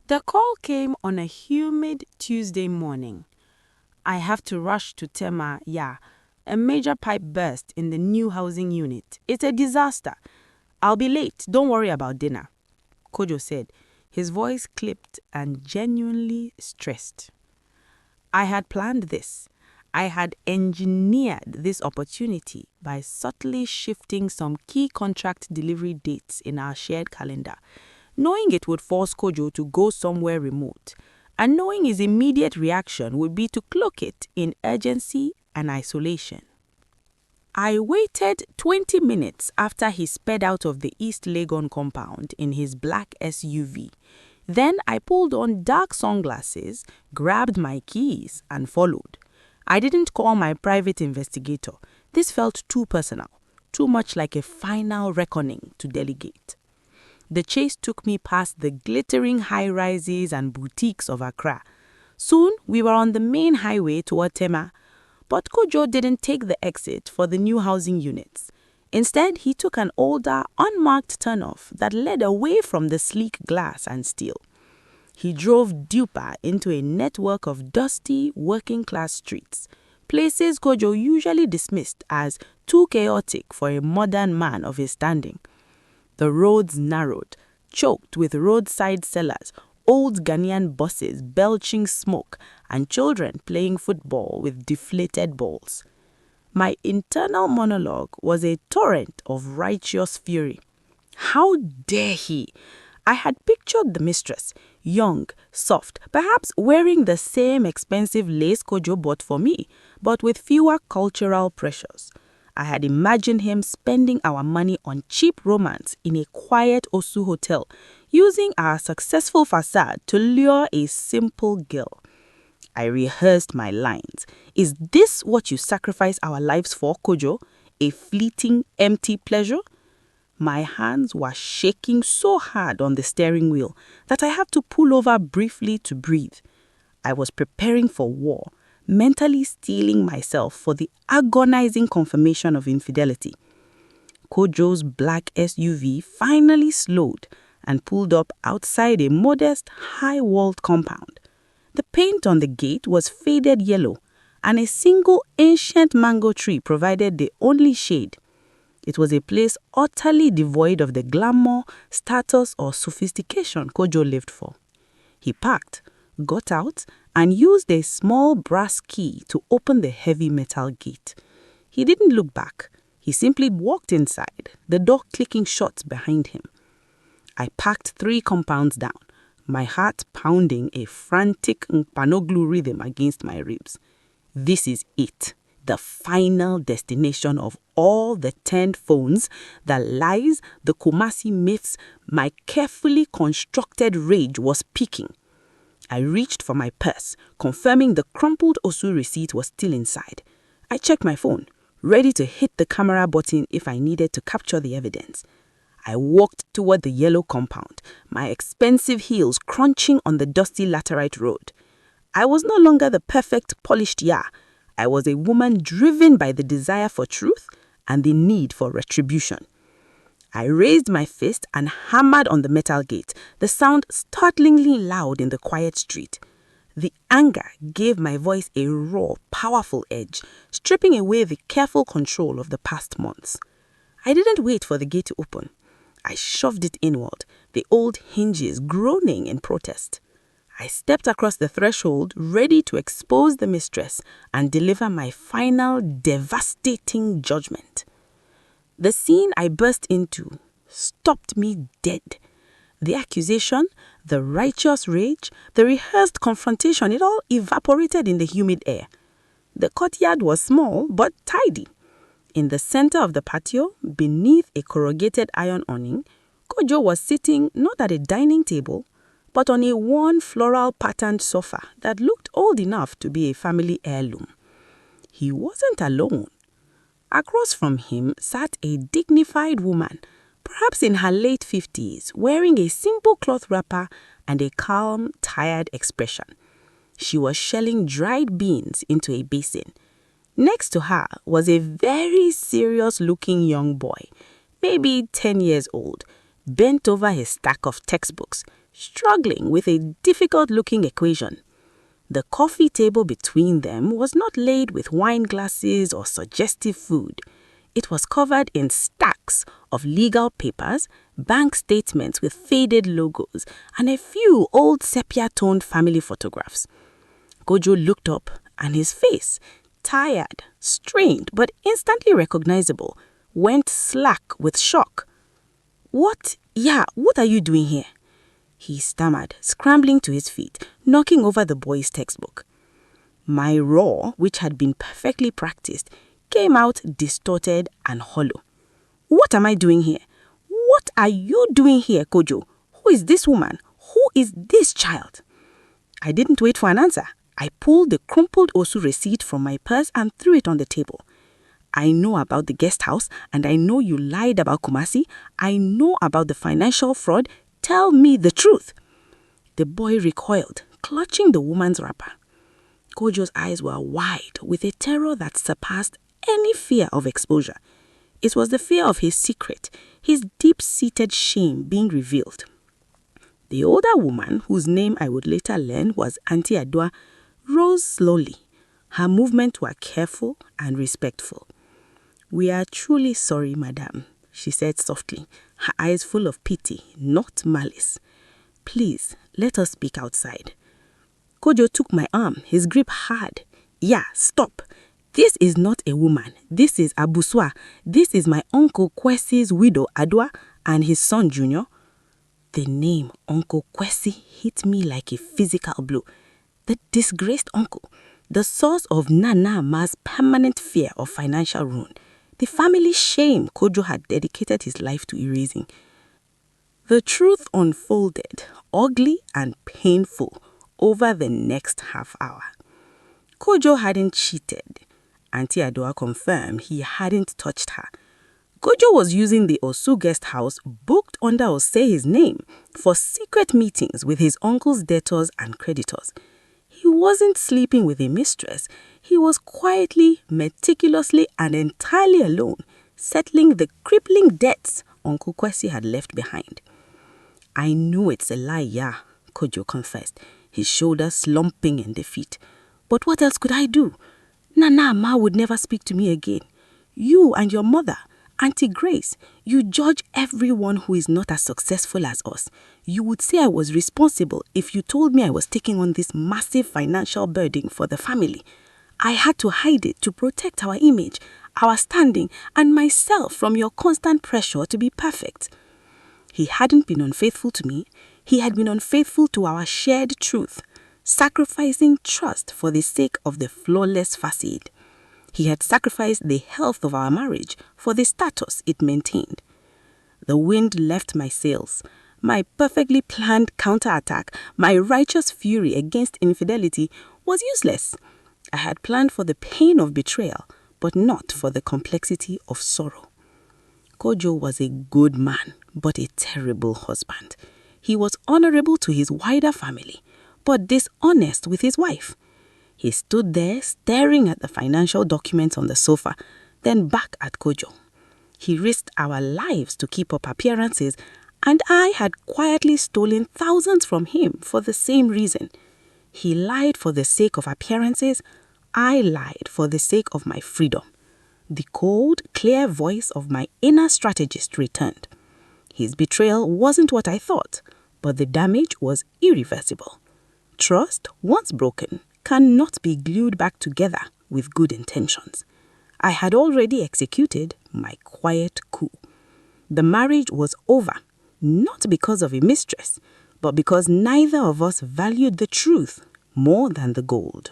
The call came on a humid Tuesday morning. I have to rush to Tema, yeah. A major pipe burst in the new housing unit. It's a disaster. I'll be late. Don't worry about dinner, Kojo said, his voice clipped and genuinely stressed. I had planned this. I had engineered this opportunity by subtly shifting some key contract delivery dates in our shared calendar, knowing it would force Kojo to go somewhere remote, and knowing his immediate reaction would be to cloak it in urgency and isolation. I waited 20 minutes after he sped out of the East Legon compound in his black SUV. Then I pulled on dark sunglasses, grabbed my keys, and followed. I didn't call my private investigator. This felt too personal, too much like a final reckoning to delegate. The chase took me past the glittering high-rises and boutiques of Accra. Soon, we were on the main highway toward Tema. But Kojo didn't take the exit for the new housing units. Instead, he took an older, unmarked turnoff that led away from the sleek glass and steel. He drove deeper into a network of dusty, working-class streets, places Kojo usually dismissed as too chaotic for a modern man of his standing. The roads narrowed, choked with roadside sellers, old Ghanaian buses belching smoke, and children playing football with deflated balls. My internal monologue was a torrent of righteous fury. How dare he? I had pictured the mistress, young, soft, perhaps wearing the same expensive lace Kojo bought for me, but with fewer cultural pressures. I had imagined him spending our money on cheap romance in a quiet Osu hotel, using our successful facade to lure a simple girl. I rehearsed my lines. Is this what you sacrifice our lives for, Kojo? A fleeting, empty pleasure? My hands were shaking so hard on the steering wheel that I had to pull over briefly to breathe. I was preparing for war, mentally steeling myself for the agonizing confirmation of infidelity. Kojo's black SUV finally slowed and pulled up outside a modest, high-walled compound. The paint on the gate was faded yellow, and a single ancient mango tree provided the only shade. It was a place utterly devoid of the glamour, status, or sophistication Kojo lived for. He parked, got out, and used a small brass key to open the heavy metal gate. He didn't look back. He simply walked inside, the door clicking shut behind him. I parked 3 compounds down, my heart pounding a frantic Mpanoglu rhythm against my ribs. This is it, the final destination of all the 10 phones, the lies, the Kumasi myths. My carefully constructed rage was peaking. I reached for my purse, confirming the crumpled Osu receipt was still inside. I checked my phone, ready to hit the camera button if I needed to capture the evidence. I walked toward the yellow compound, my expensive heels crunching on the dusty laterite road. I was no longer the perfect, polished ya. I was a woman driven by the desire for truth and the need for retribution. I raised my fist and hammered on the metal gate, the sound startlingly loud in the quiet street. The anger gave my voice a raw, powerful edge, stripping away the careful control of the past months. I didn't wait for the gate to open. I shoved it inward, the old hinges groaning in protest. I stepped across the threshold, ready to expose the mistress and deliver my final devastating judgment. The scene I burst into stopped me dead. The accusation, the righteous rage, the rehearsed confrontation, it all evaporated in the humid air. The courtyard was small but tidy. In the center of the patio, beneath a corrugated iron awning, Kojo was sitting not at a dining table, but on a worn floral patterned sofa that looked old enough to be a family heirloom. He wasn't alone. Across from him sat a dignified woman, perhaps in her late 50s, wearing a simple cloth wrapper and a calm, tired expression. She was shelling dried beans into a basin. Next to her was a very serious-looking young boy, maybe 10 years old, bent over his stack of textbooks, struggling with a difficult-looking equation. The coffee table between them was not laid with wine glasses or suggestive food. It was covered in stacks of legal papers, bank statements with faded logos, and a few old sepia-toned family photographs. Kojo looked up, and his face, tired, strained, but instantly recognizable, went slack with shock. What are you doing here?" he stammered, scrambling to his feet, knocking over the boy's textbook. My roar, which had been perfectly practiced, came out distorted and hollow. "What am I doing here? What are you doing here, Kojo? Who is this woman? Who is this child?" I didn't wait for an answer. I pulled the crumpled Osu receipt from my purse and threw it on the table. "I know about the guest house, and I know you lied about Kumasi. I know about the financial fraud. Tell me the truth." The boy recoiled, clutching the woman's wrapper. Kojo's eyes were wide with a terror that surpassed any fear of exposure. It was the fear of his secret, his deep-seated shame being revealed. The older woman, whose name I would later learn was Auntie Adua, rose slowly. Her movements were careful and respectful. "We are truly sorry, madam," she said softly, her eyes full of pity, not malice. "Please, let us speak outside." Kojo took my arm, his grip hard. "Yeah, stop. This is not a woman. This is Abuswa. This is my Uncle Kwesi's widow, Adwa, and his son, Junior." The name Uncle Kwesi hit me like a physical blow. The disgraced uncle, the source of Nana Ma's permanent fear of financial ruin, the family shame Kojo had dedicated his life to erasing. The truth unfolded, ugly and painful, over the next half hour. Kojo hadn't cheated. Auntie Adwa confirmed he hadn't touched her. Kojo was using the Osu guest house booked under Osei's name for secret meetings with his uncle's debtors and creditors. He wasn't sleeping with a mistress. He was quietly, meticulously, and entirely alone, settling the crippling debts Uncle Kwesi had left behind. "I know it's a lie, yeah," Kojo confessed, his shoulders slumping in defeat. "But what else could I do? Nana Ma would never speak to me again. You and your mother, Auntie Grace, you judge everyone who is not as successful as us. You would say I was responsible if you told me I was taking on this massive financial burden for the family. I had to hide it to protect our image, our standing, and myself from your constant pressure to be perfect." He hadn't been unfaithful to me. He had been unfaithful to our shared truth, sacrificing trust for the sake of the flawless facade. He had sacrificed the health of our marriage for the status it maintained. The wind left my sails. My perfectly planned counterattack, my righteous fury against infidelity, was useless. I had planned for the pain of betrayal, but not for the complexity of sorrow. Kojo was a good man, but a terrible husband. He was honorable to his wider family, but dishonest with his wife. He stood there staring at the financial documents on the sofa, then back at Kojo. He risked our lives to keep up appearances, and I had quietly stolen thousands from him for the same reason. He lied for the sake of appearances. I lied for the sake of my freedom. The cold, clear voice of my inner strategist returned. His betrayal wasn't what I thought, but the damage was irreversible. Trust, once broken, cannot be glued back together with good intentions. I had already executed my quiet coup. The marriage was over, not because of a mistress, but because neither of us valued the truth more than the gold.